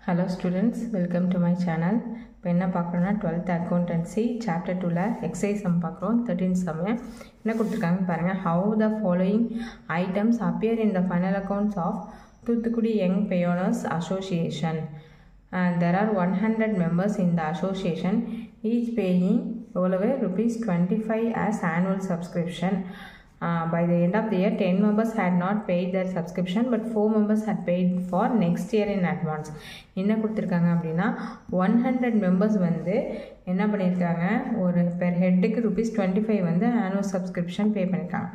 Hello students, welcome to my channel. இப்போ என்ன பார்க்குறோன்னா 12th accountancy chapter 2ல exercise sum பார்க்குறோம். 13th sum என்ன கொடுத்துருக்காங்கன்னு பாருங்கள். How the following items appear in the final accounts of Thoothukudi Young Pioneers Association. There are 100 members in the association, each paying எவ்வளவு ₹25 as annual subscription. By the end of the year, 10 members had not paid their subscription, but 4 members had paid for next year in advance. என்ன கொடுத்துருக்காங்க அப்படின்னா 100 members வந்து என்ன பண்ணியிருக்காங்க, ஒரு per ஹெட்டுக்கு ₹25 வந்து annual subscription பே பண்ணியிருக்காங்க.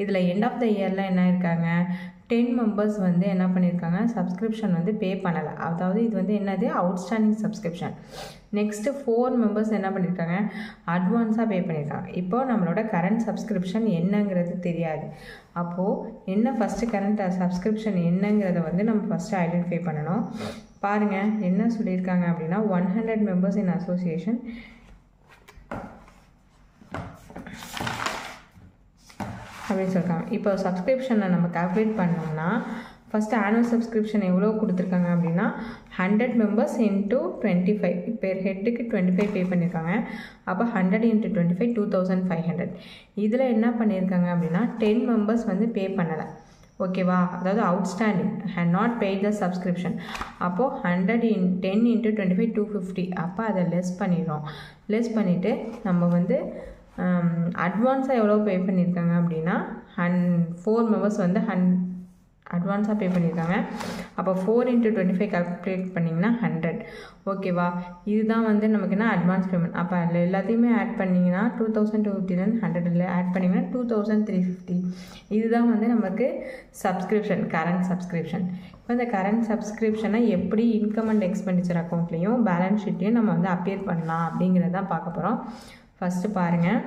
இதில் எண்ட் ஆஃப் த இயரில் என்ன இருக்காங்க, 10 மெம்பர்ஸ் வந்து என்ன பண்ணியிருக்காங்க, சப்ஸ்கிரிப்ஷன் வந்து பே பண்ணலை. அதாவது இது வந்து என்னது, அவுட்ஸ்டாண்டிங் சப்ஸ்கிரிப்ஷன். நெக்ஸ்ட்டு 4 மெம்பர்ஸ் என்ன பண்ணியிருக்காங்க, அட்வான்ஸாக பே பண்ணியிருக்காங்க. இப்போது நம்மளோட கரண்ட் சப்ஸ்கிரிப்ஷன் என்னங்கிறது தெரியாது. அப்போது என்ன ஃபஸ்ட்டு கரண்ட் சப்ஸ்கிரிப்ஷன் என்னங்கிறத வந்து நம்ம ஃபஸ்ட்டு ஐடென்டிஃபை பண்ணணும். பாருங்கள் என்ன சொல்லியிருக்காங்க அப்படின்னா 100 மெம்பர்ஸ் இன் அசோசியேஷன் அப்படின்னு சொல்லியிருக்காங்க. இப்போ சப்ஸ்கிரிப்ஷனை நம்ம கால்குலேட் பண்ணோம்னா ஃபஸ்ட்டு ஆனுவல் சப்ஸ்கிரிப்ஷன் எவ்வளோ கொடுத்துருக்காங்க அப்படின்னா 100 மெம்பர்ஸ் இன்ட்டு 25 பேர் ஹெட்டுக்கு 25 பே பண்ணியிருக்காங்க. அப்போ 100 × 25 2500. இதில் என்ன பண்ணியிருக்காங்க அப்படின்னா 10 மெம்பர்ஸ் வந்து பே பண்ணலை. ஓகேவா, அதாவது outstanding had not paid the subscription. அப்போது 10 × 25 250. அப்போ அதை லெஸ் பண்ணிடுறோம். லெஸ் பண்ணிவிட்டு நம்ம வந்து அட்வான்ஸாக எவ்வளோ பே பண்ணியிருக்காங்க அப்படின்னா 4 மெம்பர்ஸ் வந்து அட்வான்ஸாக பே பண்ணியிருக்காங்க. அப்போ 4 × 25 கால்குலேட் பண்ணிங்கன்னா 100. ஓகேவா, இதுதான் வந்து நமக்கு என்ன அட்வான்ஸ் பேமெண்ட். அப்போ அதில் எல்லாத்தையுமே ஆட் பண்ணிங்கன்னா 2250 100 ஆட் பண்ணிங்கன்னா 2350. இதுதான் வந்து நமக்கு சப்ஸ்கிரிப்ஷன், கரண்ட் சப்ஸ்கிரிப்ஷன். இப்போ இந்த கரண்ட் சப்ஸ்கிரிப்ஷனை எப்படி இன்கம் அண்ட் எக்ஸ்பெண்டிச்சர் அக்கௌண்ட்லேயும் பேலன்ஸ் ஷீட்லேயும் நம்ம வந்து அப்பியர் பண்ணலாம் அப்படிங்கிறதான் பார்க்க போகிறோம். ஃபஸ்ட்டு பாருங்கள்,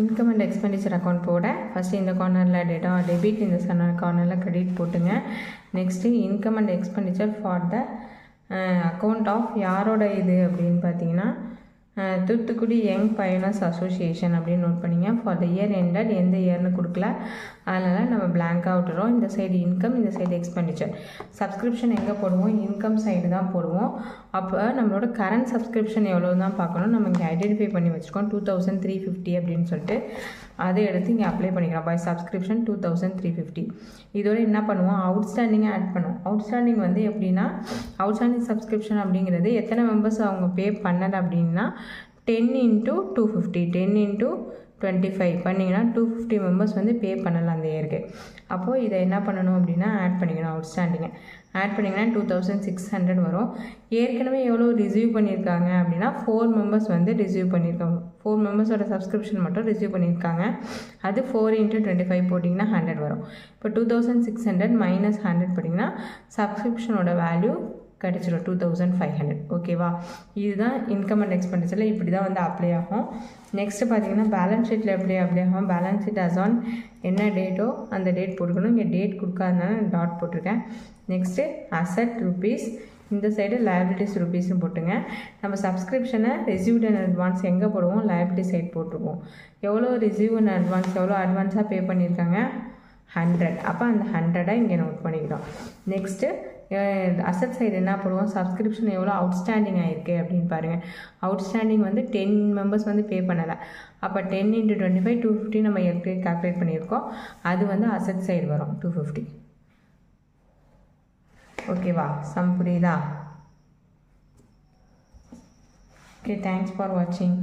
இன்கம் அண்ட் எக்ஸ்பெண்டிச்சர் அக்கௌண்ட் போட ஃபஸ்ட்டு இந்த கார்னரில் டெபிட், இந்த கார்னரில் கிரெடிட் போட்டுங்க. Next income and expenditure for the account of யாரோட இது அப்படின்னு பார்த்தீங்கன்னா தூத்துக்குடி யங் பயனர்ஸ் அசோசியேஷன் அப்படின்னு நோட் பண்ணிங்க. ஃபார் த இயர் எண்டட், எந்த இயர்னு கொடுக்கல, அதனால் நம்ம பிளாங்காக விட்டுறோம். இந்த சைடு இன்கம், இந்த சைடு எக்ஸ்பெண்டிச்சர். சப்ஸ்கிரிப்ஷன் எங்கே போடுவோம், இன்கம் சைடு தான் போடுவோம். அப்போ நம்மளோட கரண்ட் சப்ஸ்கிரிப்ஷன் எவ்வளோ தான் பார்க்கணும். நம்ம இங்கே ஐடென்டிஃபை பண்ணி வச்சுருக்கோம் 2350 அப்படின்னு சொல்லிட்டு. அதை எடுத்து இங்கே அப்ளை பண்ணிக்கிறோம். By subscription 2350. இதோட என்ன பண்ணுவோம், அவுட்ஸ்டாண்டிங்காக ஆட் பண்ணுவோம். அவுட்ஸ்டாண்டிங் வந்து எப்படின்னா, அவுட்ஸ்டாண்டிங் சப்ஸ்கிரிப்ஷன் அப்படிங்கிறது எத்தனை மெம்பர்ஸ் அவங்க பே பண்ணலை அப்படின்னா 10 × 250, 10 × 25 பண்ணிங்கன்னா 250 மெம்பர்ஸ் வந்து பே பண்ணலாம் அந்த இயருக்கு. அப்போது இதை என்ன பண்ணணும் அப்படின்னா ஆட் பண்ணிக்கணும். அவுட்ஸ்டாண்டிங்கை ஆட் பண்ணிங்கன்னா 2600 வரும். ஏற்கனவே எவ்வளோ ரிசீவ் பண்ணியிருக்காங்க அப்படின்னா 4 மெம்பர்ஸ் வந்து ரிசீவ் பண்ணியிருக்காங்க. 4 மெம்பர்ஸோட சப்ஸ்கிரிப்ஷன் மட்டும் ரிசீவ் பண்ணியிருக்காங்க. அது 4 × 25 போட்டிங்கன்னா 100 வரும். இப்போ 2600 மைனஸ் 100 போட்டிங்கன்னா சப்ஸ்கிரிப்ஷனோட வேல்யூ கிடச்சிடும் 2500. ஓகேவா, இதுதான் இன்கம் அண்ட் எக்ஸ்பெண்டிச்சரில் இப்படி தான் வந்து அப்ளை ஆகும். நெக்ஸ்ட்டு பார்த்தீங்கன்னா பேலன்ஸ் ஷீட்டில் எப்படி அப்ளை ஆகும், பேலன்ஸ் ஷீட் அஸ் ஆன் என்ன டேட்டோ அந்த டேட் போட்டுக்கணும். இங்கே டேட் கொடுக்காதனால டாட் போட்டிருக்கேன். நெக்ஸ்ட்டு அசட் ருபீஸ், இந்த சைடு லயபிலிட்டிஸ் ருபீஸ்னு போட்டுங்க. நம்ம சப்ஸ்கிரிப்ஷனை ரிசீவ்ட் அண்ட் அட்வான்ஸ் எங்கே போடுவோம், லயபிலிட்டி சைட் போட்டிருக்கோம். எவ்வளோ ரிசீவ் அண்ட் அட்வான்ஸ், எவ்வளோ அட்வான்ஸாக பே பண்ணியிருக்காங்க 100. அப்போ அந்த 100 இங்கே நோட் பண்ணிக்கிறோம். நெக்ஸ்ட்டு அசட் சைடு என்ன போடுவோம், சப்ஸ்கிரிப்ஷன் எவ்வளோ அவுட்ஸ்டாண்டிங் ஆகிருக்கு அப்படின்னு பாருங்கள். அவுட்ஸ்டாண்டிங் வந்து 10 மெம்பர்ஸ் வந்து பே பண்ணலை. அப்போ 10 × 25 250 நம்ம ஏற்கனவே கால்குலேட் பண்ணியிருக்கோம். அது வந்து அசட் சைடு வரும் 250. ஓகேவா, சம் புரியுதா? ஓகே, தேங்க்ஸ் ஃபார் வாட்சிங்.